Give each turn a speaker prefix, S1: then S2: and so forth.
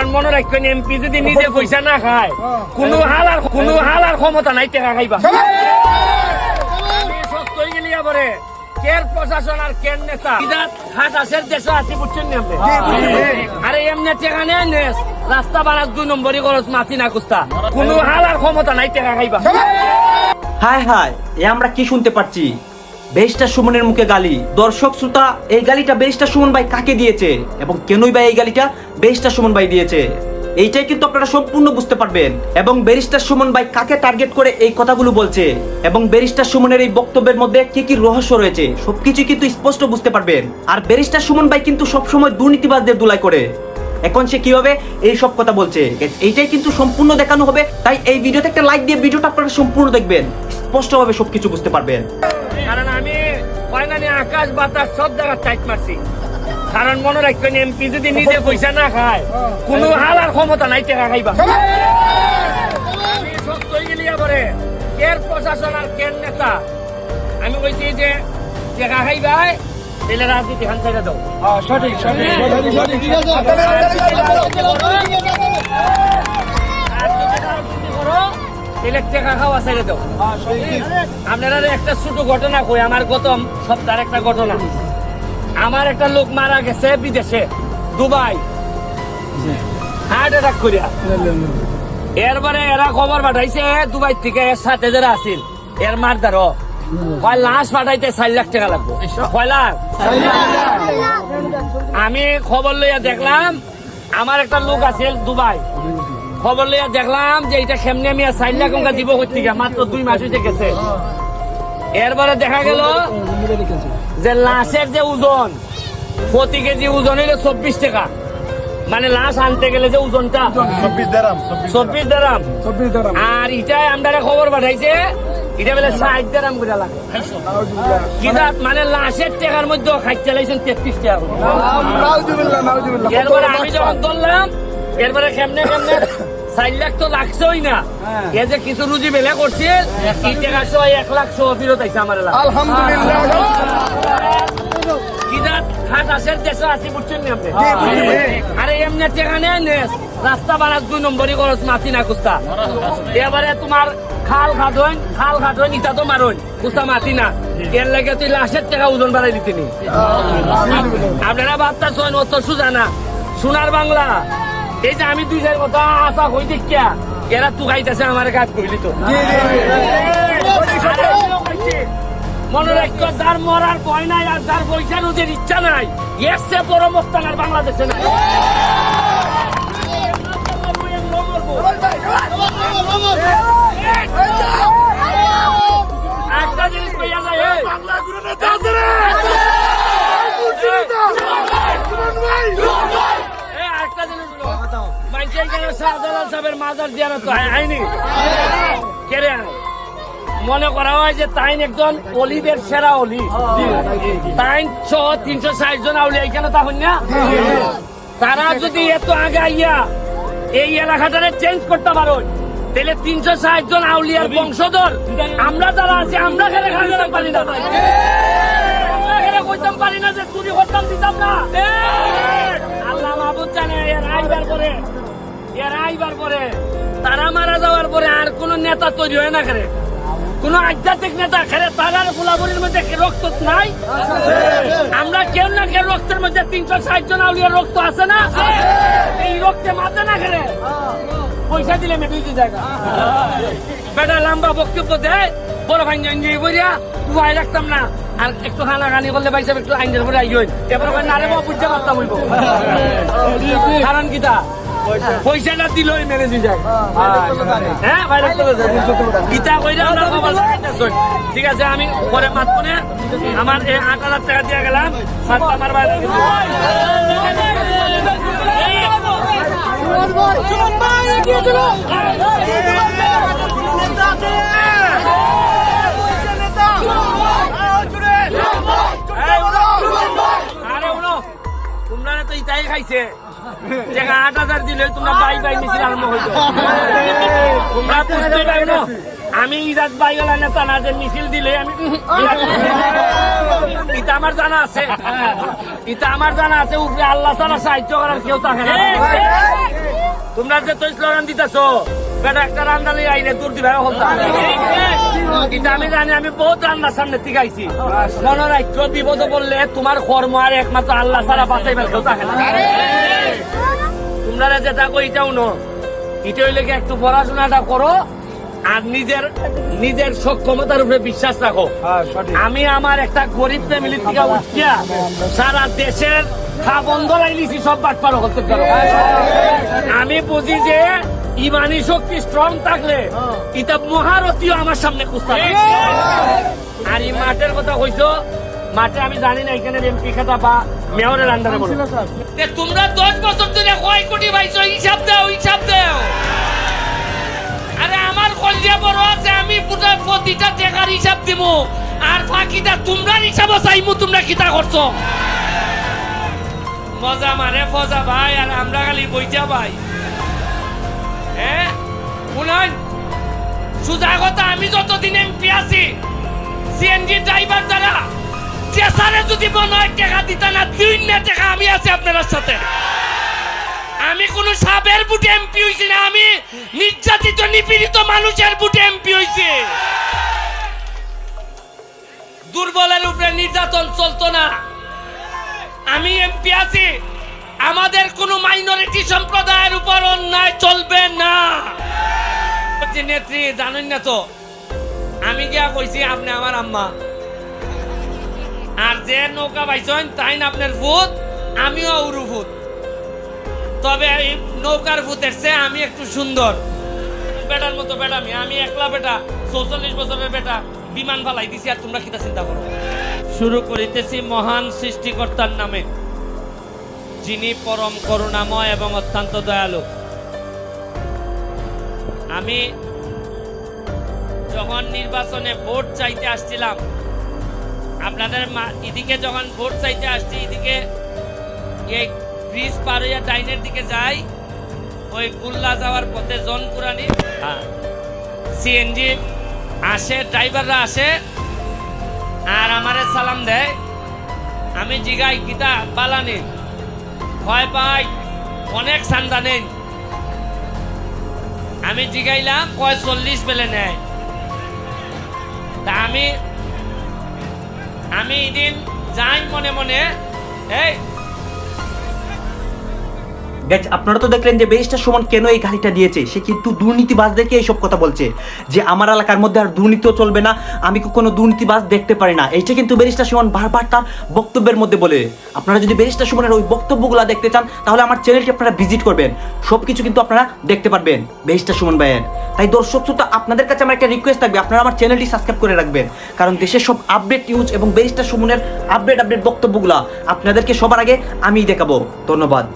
S1: কারণ মনে রাখবেন এমপি যদি নিজে পয়সা না খায় কোনো হালার ক্ষমতা নাই টাকা খাইবা। আমি শক্ত হয়ে গেলি পরে কের প্রশাসন আর কের নেতা হাটাসের দেশে আসি বুঝছেন না আপনি? আরে এমনি টাকা নেই নেস রাস্তা বানার 2 নম্বরই খরচ মাতি না কুস্তা কোনো হালার ক্ষমতা নাই টাকা খাইবা।
S2: হায় হায়, এ আমরা কি শুনতে পাচ্ছি? ব্যারিস্টার সুমনের মুখে গালি। দর্শক শ্রোতা, এই গালিটা ব্যারিস্টার সুমন ভাই কাকে দিয়েছে এবং কেনই বা এই গালিটা ব্যারিস্টার সুমন ভাই দিয়েছে, এইটাই কিন্তু আপনারা সম্পূর্ণ বুঝতে পারবেন। এবং ব্যারিস্টার সুমন ভাই কাকে টার্গেট করে এই কথাগুলো বলছে এবং ব্যারিস্টার সুমনের এই বক্তব্যের মধ্যে কি কি রহস্য রয়েছে সবকিছু কিন্তু স্পষ্ট বুঝতে পারবেন। আর ব্যারিস্টার সুমন ভাই কিন্তু সবসময় দুর্নীতিবাজদের দুলাই করে, এখন সে কিভাবে এই সব কথা বলছে এইটাই কিন্তু সম্পূর্ণ দেখানো হবে। তাই এই ভিডিওতে একটা লাইক দিয়ে ভিডিওটা আপনারা সম্পূর্ণ দেখবেন, স্পষ্টভাবে সবকিছু বুঝতে পারবেন।
S1: কারণ আমি ফাইনালি আকাশ বাতাস সব জায়গায় টাইট মারছি। কারণ মনে রাখবেন এমপি যদি নিজে পয়সা না খায় কোনো হালার ক্ষমতা নাই টাকা খাইবা। আমি শক্ত হয়ে গেলি পরে কের প্রশাসন আর কের নেতা আমি কইছি যে টাকা খাইবাই তাহলে রাজনীতি হান ছেড়ে দাও। সঠিক সঠিক টাকা খাওয়া ছেড়ে দাও। আপনারা একটা ছোট ঘটনা কই, আমার গত সপ্তাহের একটা ঘটনা। আমার একটা লোক মারা গেছে বিদেশে দুবাই হার্ট অ্যাটাক করিয়া। এরপরে এরা খবর পাঠাইছে দুবাই থেকে এর সাথে যারা আসিল এর মারদারও লাশ পাঠাইতে 4 লাখ টাকা লাগবে। 6 লাখ। আমি খবর লইয়া দেখলাম আমার একটা লোক আছে দুবাই, খবর লইয়া দেখলাম যে এটা কেমনে আমি 4 লাখ টাকা দিব করতে মাত্র 2 মাস হইতে গেছে। এরপরে দেখা গেল যে লাশের যে ওজন প্রতি কেজি ওজন হইলো 24 টাকা, মানে লাশ আনতে গেলে যে ওজনটা 24 দারাম। আর এটাই আমরা খবর পাঠাইছে এটা বলে 60 দারাম করে লাগে। মানে লাশের টাকার মধ্যে খাইতে লাইছেন 33 টাকা। এরপরে আমি যখন ধরলাম এরপরে কেমনে 4 লাখ তো লাগছেই না, এ যে কিছু রুজি বেলে করছে এই টাকা 1 লাখ ফিরত আইছে আমার এলাকা। আরে এমনি টাকা নেই নেস রাস্তা বানার 2 নম্বরই খরচ মাতি না কুস্তা। এবারে তোমার খাল খাটন ইটা তো মারন কুস্তা মাতি না, এর লাগে তুই লাশের টাকা ওজন বাড়াই দিতে নি। আপনারা ভাবতেছেন অত সুজা না, সোনার বাংলা। এই যে আমি 2-4 কথা আশা হই দেখিয়া এরা তুকাইতেছে আমার কাজ কইলি তো। মনে রাখতো যার মরার ভয় নাই আর যার পয়সা রোজের ইচ্ছা নাই এর চেয়ে বড় মস্তান আর বাংলাদেশে নাই। একটা জিনিস কইয়া যায় একটা জিনিস মানুষের কেন শাহজালাল সাহেবের মাজার জিয়ারত তো আইনি কেড়ে আয়। মনে করা হয় যে তাইন একজন অলিদের সেরা অলি, তাইন 360 জন আউলি এখানে তখন না, তারা যদি এত আগে আইয়া এই এলাকাটারে চেঞ্জ করতে পারো তাহলে 360 জন আউলিয়ার বংশধর আমরা যারা আছি আমরা খেলে খাইতে পারি না, আমরা খেলে কইতাম পারি না যে চুরি করতাম দিতাম না। আল্লাহ মাহবুব জানে এর আইবার পরে তারা মারা যাওয়ার পরে আর কোন নেতা তৈরি হয় না করে, কোন আধ্যাত্মিক নেতা খেলে তারার গোলাবরির মধ্যে রক্ত নাই। আমরা কেউ না কেউ রক্তের মধ্যে 360 জন আউলিয়ার রক্ত আছে না, এই রক্তে মাথা না খেলে পয়সা দিলে মেটুইতে জায়গা বেটা লম্বা বক্তব্য দেয় বড় ভাই বইয়া ভাই রাখতাম না আর একটু হানাহানি করলে ভাই সাহেব একটু আইনের পরে আইন এবার নারে বুঝতে পারতাম হইব। কারণ কিতা পয়সাটা দিলই মেরে দিয়ে যায়। হ্যাঁ ভাই গীতা কইরা আমরা খবর লাগাইতেছ। ঠিক আছে আমি পরে মাত্র আমার 8,000 টাকা দিয়ে গেলাম আমার বাইরে তোমরা তো ইটাই খাইছে 8,000 দিলে তোমরা বাই মিছিল আরম্ভ হইতো। তোমরা বুঝতে পারো না আমি ইজাজ বাইওয়ালা নেতা না যে মিছিল দিলে আমি এটা আমার জানা আছে, উপরে আল্লাহ ছাড়া সাহায্য করার কেউ থাকে না। তোমরা যে তো স্লোগান দিতেছো বেটা একটা রান্না নিয়ে আইলে দূর দিবে এটা আমি জানি, আমি বহুত রান্নার সামনে থেকে আইছি। মনে রাখছো বিপদ বললে তোমার কর্ম আর একমাত্র আল্লাহ ছাড়া বাঁচাইবার কেউ থাকে না। তোমরা যেটা কই এটাও নো, এটা হইলে কি একটু পড়াশোনাটা করো আর নিজের নিজের সক্ষমতার উপরে বিশ্বাস রাখো। আমি আমার একটা গরিব ফ্যামিলি থেকে উঠিয়া সারা দেশের খা বন্ধ লাইলিছি, সব বাট পারো করতে পারো। আমি বুঝি যে ইমানি শক্তি স্ট্রং থাকলে এটা মহারথীও আমার সামনে কুস্তা। আর এই মাঠের কথা কইছো, মাঠে আমি জানি না এখানে এমপি খাতা বা মেয়রের আন্ডারে বলো। তোমরা 10 বছর ধরে কয় কোটি পাইছো, হিসাব দাও, হিসাব দাও। আরে আমার কলজা বড় আছে, আমি পুরো প্রতিটা টাকার হিসাব দিব, আর ফাঁকিটা তোমরা হিসাব চাইমু। তোমরা কিতা করছো? মজা মারে ফজা ভাই, আর আমরা খালি বইটা ভাই। হ্যাঁ শুনুন, সুজা কথা, আমি যতদিন এমপি আছি সিএনজি ড্রাইভার দ্বারা চেসারে যদি মনে হয় টাকা দিতা না, 2 টাকা আমি আছি আপনার সাথে। আমি কোন সাবের বুটে এমপি হইছি না, আমি নির্যাতিত নিপীড়িত মানুষের বুটে এমপি হইছি। দুর্বলের উপরে নির্যাতন চলতো না। আমি এমপি আছি, আমাদের কোন মাইনরিটি সম্প্রদায়ের উপর অন্যায় চলবে না। নেত্রী জানেন না তো, আমি গিয়া কইছি আপনি আমার আম্মা, আর যে নৌকা পাইছেন তাই না আপনার ভূত, আমিও উরু ভূত। তবে এই নৌকার ভূতের চেয়ে আমি একটু সুন্দর। বেটার মতো বেটামি, আমি একলা বেটা, 44 বছরের বেটা, বিমান ফালাই দিছি। আর তোমরা কিতা চিন্তা করো? শুরু করিতেছি মহান সৃষ্টিকর্তার নামে, যিনি পরম করুণাময় এবং অত্যন্ত দয়ালু। আমি যখন নির্বাচনে ভোট চাইতে আসছিলাম, আপনাদের এদিকে যখন ভোট চাইতে আসছি, এদিকে এই ব্রিজ পার হইয়া ডাইনের দিকে যাই, ওই কুল্লা যাওয়ার পথে জনপুরানি সিএনজি আসে, ড্রাইভাররা আসে আর আমারে সালাম দেয়। আমি জিগাই গীতা বালানি ভয় পাই, অনেক সান্দা নেন। আমি জিগাইলাম কয় 40 বেলে নেয়। তা আমি এদিন যাই মনে মনে, এই
S2: গাইজ আপনারা তো দেখলেন যে ব্যারিস্টার সুমন কেন এই গালিটা দিয়েছে। সে কিন্তু দুর্নীতিবাজদেরকে এইসব কথা বলছে যে আমার এলাকার মধ্যে আর দুর্নীতিও চলবে না, আমি কোনো দুর্নীতিবাজ দেখতে পারি না। এইটা কিন্তু ব্যারিস্টার সুমন বারবার তার বক্তব্যের মধ্যে বলে। আপনারা যদি ব্যারিস্টার সুমনের ওই বক্তব্যগুলো দেখতে চান তাহলে আমার চ্যানেলটি আপনারা ভিজিট করবেন, সব কিছু কিন্তু আপনারা দেখতে পারবেন ব্যারিস্টার সুমন ভাইয়ের। তাই দর্শক শ্রোতা, আপনাদের কাছে আমার একটা রিকোয়েস্ট থাকবে, আপনারা আমার চ্যানেলটি সাবস্ক্রাইব করে রাখবেন, কারণ দেশের সব আপডেট নিউজ এবং ব্যারিস্টার সুমনের আপডেট বক্তব্যগুলো আপনাদেরকে সবার আগে আমিই দেখাবো। ধন্যবাদ।